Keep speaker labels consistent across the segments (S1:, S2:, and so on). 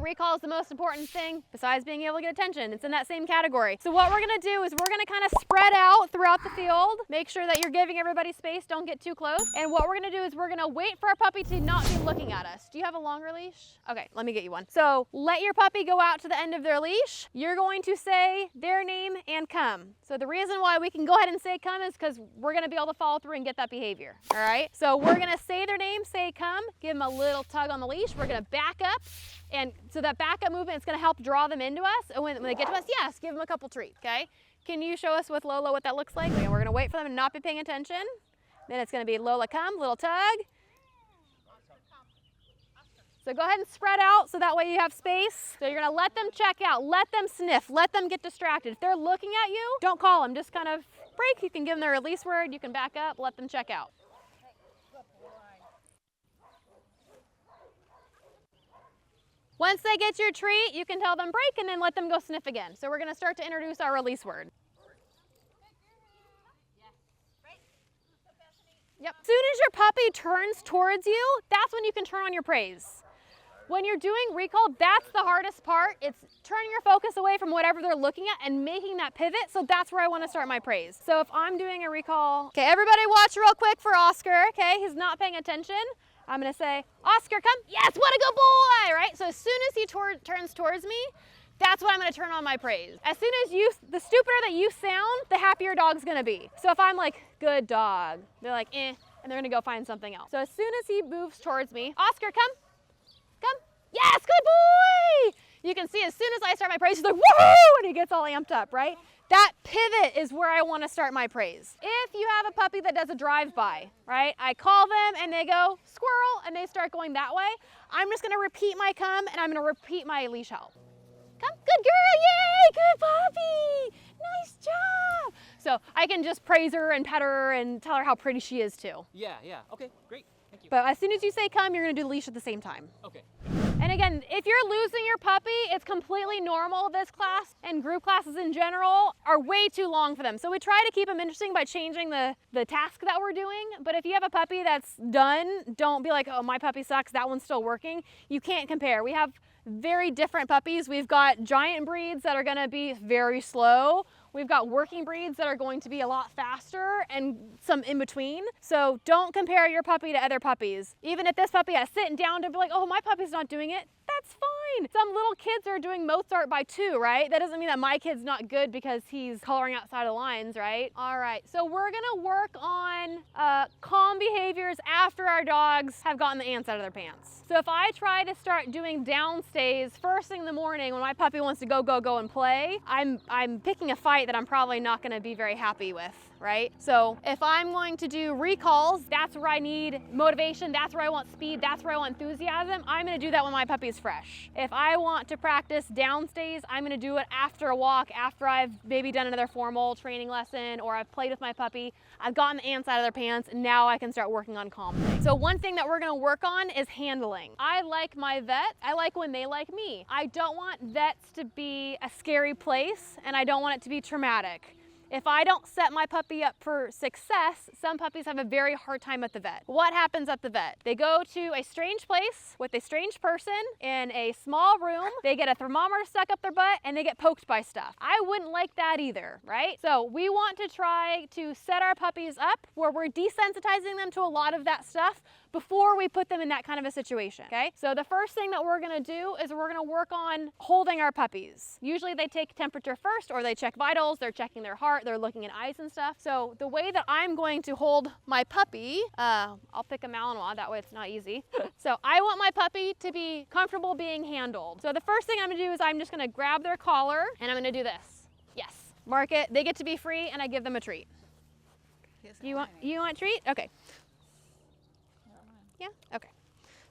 S1: recall is the most important thing besides being able to get attention. It's in that same category. So what we're gonna do is we're gonna kind of spread out throughout the field. Make sure that you're giving everybody space, don't get too close. And what we're gonna do is we're gonna wait for our puppy to not be looking at us. Do you have a longer leash? Okay, let me get you one. So let your puppy go out to the end of their leash. You're going to say their name and come. So the reason why we can go ahead and say come is because we're gonna be able to follow through and get that behavior, all right? So we're gonna say their name, say come, give them a little tug on the leash. We're gonna back up, and so that backup movement is gonna help draw them into us. And when they get to us, yes, give them a couple treats, okay? Can you show us with Lola what that looks like? And we're gonna wait for them to not be paying attention. Then it's gonna be Lola come, little tug. So go ahead and spread out so that way you have space. So you're gonna let them check out, let them sniff, let them get distracted. If they're looking at you, don't call them, just kind of break. You can give them their release word, you can back up, let them check out. Once they get your treat, you can tell them break and then let them go sniff again. So we're gonna start to introduce our release word. Yep. As soon as your puppy turns towards you, that's when you can turn on your praise. When you're doing recall, that's the hardest part. It's turning your focus away from whatever they're looking at and making that pivot. So that's where I want to start my praise. So if I'm doing a recall, okay, everybody watch real quick for Oscar. Okay, he's not paying attention. I'm going to say, Oscar, come. Yes, what a good boy, right? So as soon as he turns towards me, that's when I'm going to turn on my praise. As soon as the stupider that you sound, the happier your dog's going to be. So if I'm like, good dog, they're like, eh, and they're going to go find something else. So as soon as he moves towards me, Oscar, come. Come. Yes, good boy. You can see as soon as I start my praise, he's like, woohoo, and he gets all amped up, right? That pivot is where I want to start my praise. If you have a puppy that does a drive-by, right? I call them and they go squirrel and they start going that way. I'm just going to repeat my come and I'm going to repeat my leash help. Come, good girl, yay, good puppy, nice job. So I can just praise her and pet her and tell her how pretty she is too.
S2: Yeah, okay, great. Thank you.
S1: But as soon as you say come, you're gonna do the leash at the same time.
S2: Okay.
S1: And again, if you're losing your puppy, it's completely normal. This class and group classes in general are way too long for them. So we try to keep them interesting by changing the task that we're doing. But if you have a puppy that's done, don't be like, oh, my puppy sucks, that one's still working. You can't compare. We have very different puppies. We've got giant breeds that are gonna be very slow. We've got working breeds that are going to be a lot faster and some in between. So don't compare your puppy to other puppies. Even if this puppy is sitting down to be like, oh, my puppy's not doing it, that's fine. Some little kids are doing Mozart by 2, right? That doesn't mean that my kid's not good because he's coloring outside of lines, right? All right, so we're gonna work on calm behaviors after our dogs have gotten the ants out of their pants. So if I try to start doing downstays first thing in the morning when my puppy wants to go and play, I'm picking a fight that I'm probably not gonna be very happy with, right? So if I'm going to do recalls, that's where I need motivation, that's where I want speed, that's where I want enthusiasm. I'm gonna do that when my puppy is fresh. If I want to practice downstays, I'm gonna do it after a walk, after I've maybe done another formal training lesson or I've played with my puppy, I've gotten the ants out of their pants, and now I can start working on calm. So one thing that we're gonna work on is handling. I like my vet, I like when they like me. I don't want vets to be a scary place, and I don't want it to be traumatic. If I don't set my puppy up for success, some puppies have a very hard time at the vet. What happens at the vet? They go to a strange place with a strange person in a small room, they get a thermometer stuck up their butt, and they get poked by stuff. I wouldn't like that either, right? So we want to try to set our puppies up where we're desensitizing them to a lot of that stuff before we put them in that kind of a situation, okay? So the first thing that we're gonna do is we're gonna work on holding our puppies. Usually they take temperature first, or they check vitals, they're checking their heart, they're looking at eyes and stuff. So the way that I'm going to hold my puppy, I'll pick a Malinois, that way it's not easy. So I want my puppy to be comfortable being handled. So the first thing I'm gonna do is I'm just gonna grab their collar and I'm gonna do this. Yes, mark it, they get to be free, and I give them a treat. You want a treat? Okay. Yeah, okay.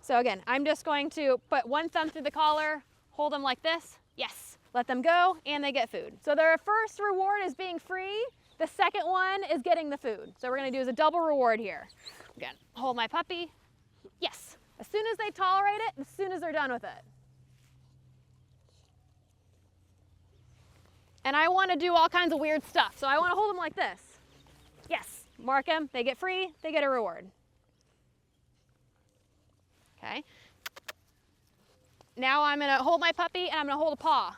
S1: So again, I'm just going to put one thumb through the collar, hold them like this, yes, let them go, and they get food. So their first reward is being free, the second one is getting the food. So we're gonna do is a double reward here. Again, hold my puppy, yes. As soon as they tolerate it, as soon as they're done with it. And I wanna do all kinds of weird stuff, so I wanna hold them like this. Yes, mark them, they get free, they get a reward. Okay. Now I'm gonna hold my puppy and I'm gonna hold a paw.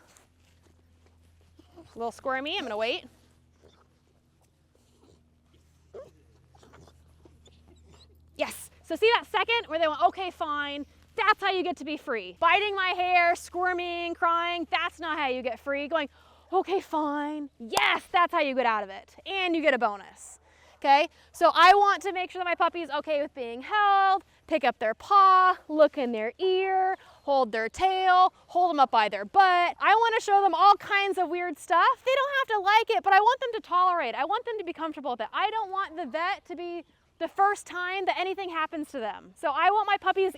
S1: A little squirmy, I'm gonna wait. Yes, so see that second where they went, okay, fine. That's how you get to be free. Biting my hair, squirming, crying, that's not how you get free. Going, okay, fine. Yes, that's how you get out of it. And you get a bonus, okay? So I want to make sure that my puppy is okay with being held, pick up their paw, look in their ear, hold their tail, hold them up by their butt. I want to show them all kinds of weird stuff. They don't have to like it, but I want them to tolerate it. I want them to be comfortable with it. I don't want the vet to be the first time that anything happens to them. So I want my puppies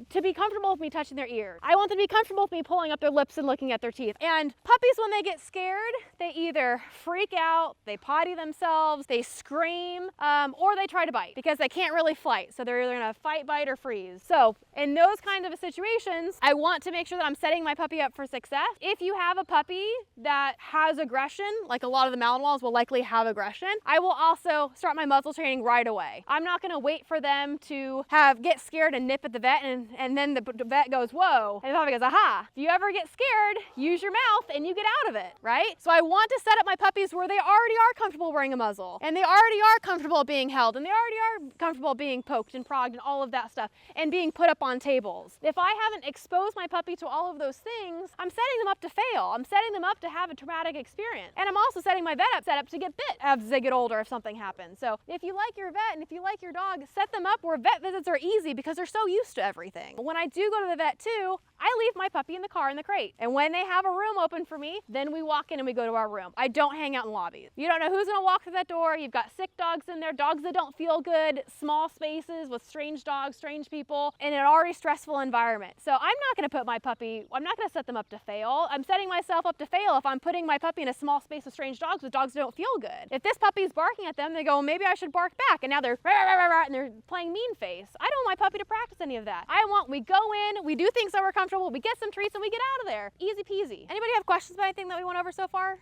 S1: to be comfortable with me touching their ears. I want them to be comfortable with me pulling up their lips and looking at their teeth. And puppies, when they get scared, they either freak out, they potty themselves, they scream, or they try to bite because they can't really fight. So they're either gonna fight, bite, or freeze. So in those kinds of situations, I want to make sure that I'm setting my puppy up for success. If you have a puppy that has aggression, like a lot of the Malinois will likely have aggression, I will also start my muzzle training right away. I'm not gonna wait for them to get scared and nip at the vet and then the vet goes, whoa, and the puppy goes, aha. If you ever get scared, use your mouth and you get out of it, right? So I want to set up my puppies where they already are comfortable wearing a muzzle, and they already are comfortable being held, and they already are comfortable being poked and progged and all of that stuff, and being put up on tables. If I haven't exposed my puppy to all of those things, I'm setting them up to fail. I'm setting them up to have a traumatic experience. And I'm also setting my vet up set up to get bit as they get older if something happens. So if you like your vet and if you like your dog, set them up where vet visits are easy because they're so used to everything. When I do go to the vet too, I leave my puppy in the car in the crate. And when they have a room open for me, then we walk in and we go to our room. I don't hang out in lobbies. You don't know who's gonna walk through that door. You've got sick dogs in there, dogs that don't feel good, small spaces with strange dogs, strange people, in an already stressful environment. So I'm not gonna put my puppy, I'm not gonna set them up to fail. I'm setting myself up to fail if I'm putting my puppy in a small space with strange dogs with dogs that don't feel good. If this puppy's barking at them, they go, well, maybe I should bark back. And now they're rah, rah, rah, rah, and they're playing mean face. I don't want my puppy to practice any of that. We go in, we do things that we're comfortable, we get some treats, and we get out of there. Easy peasy. Anybody have questions about anything that we went over so far?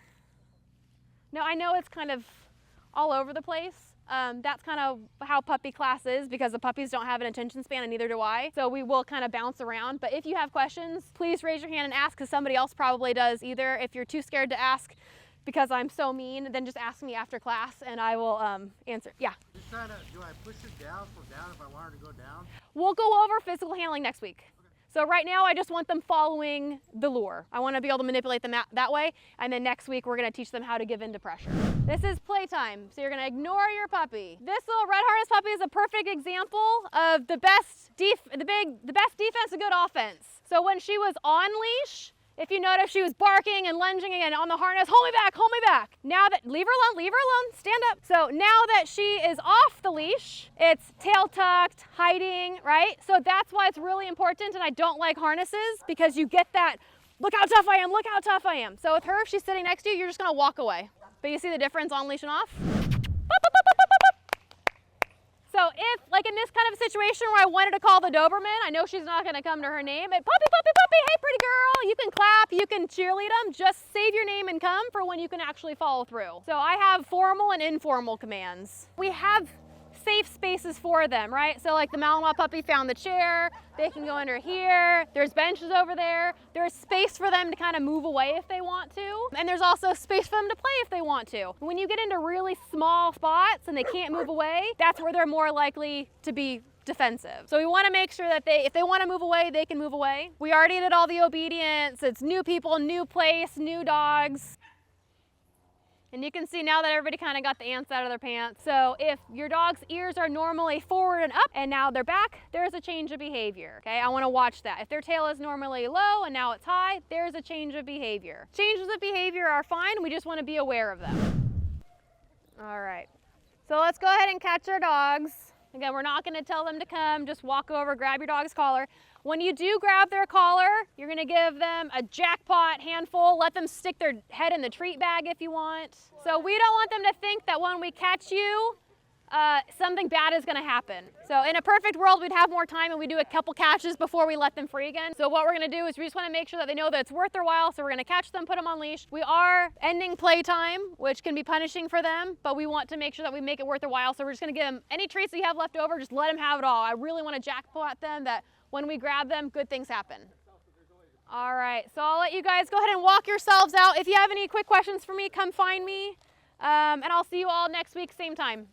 S1: No, I know it's kind of all over the place. That's kind of how puppy class is because the puppies don't have an attention span and neither do I. So we will kind of bounce around. But if you have questions, please raise your hand and ask because somebody else probably does either. If you're too scared to ask because I'm so mean, then just ask me after class and I will answer. Yeah?
S3: Just trying to, do I push it down for down if I want her to go down?
S1: We'll go over physical handling next week. So right now I just want them following the lure. I want to be able to manipulate them that way, and then next week we're going to teach them how to give in to pressure. This is playtime, so you're going to ignore your puppy. This little red harness puppy is a perfect example of the best defense, a good offense. So when she was on leash, if you notice, she was barking and lunging again on the harness, hold me back, hold me back. Now that, leave her alone, stand up. So now that she is off the leash, it's tail tucked, hiding, right? So that's why it's really important, and I don't like harnesses because you get that, look how tough I am, look how tough I am. So with her, if she's sitting next to you, you're just gonna walk away. But you see the difference on leash and off? So if, like in this kind of situation where I wanted to call the Doberman, I know she's not gonna come to her name, but puppy, puppy, puppy, hey pretty girl, you can clap, you can cheerlead them, just save your name and come for when you can actually follow through. So I have formal and informal commands. We have safe spaces for them, right? So like the Malinois puppy found the chair, they can go under here, there's benches over there, there's space for them to kind of move away if they want to, and there's also space for them to play if they want to. When you get into really small spots and they can't move away, that's where they're more likely to be defensive. So we want to make sure that if they want to move away, they can move away. We already did all the obedience. It's new people, new place, new dogs. And you can see now that everybody kind of got the ants out of their pants. So if your dog's ears are normally forward and up and now they're back, there's a change of behavior, okay? I want to watch that. If their tail is normally low and now it's high, there's a change of behavior. Changes of behavior are fine. We just want to be aware of them. All right. So let's go ahead and catch our dogs. Again, we're not going to tell them to come. Just walk over, grab your dog's collar. When you do grab their collar, you're gonna give them a jackpot handful. Let them stick their head in the treat bag if you want. So we don't want them to think that when we catch you, something bad is gonna happen. So in a perfect world, we'd have more time and we do a couple catches before we let them free again. So what we're gonna do is we just wanna make sure that they know that it's worth their while. So we're gonna catch them, put them on leash. We are ending playtime, which can be punishing for them, but we want to make sure that we make it worth their while. So we're just gonna give them any treats that you have left over, just let them have it all. I really wanna jackpot them that when we grab them, good things happen. All right, so I'll let you guys go ahead and walk yourselves out. If you have any quick questions for me, come find me. And I'll see you all next week, same time.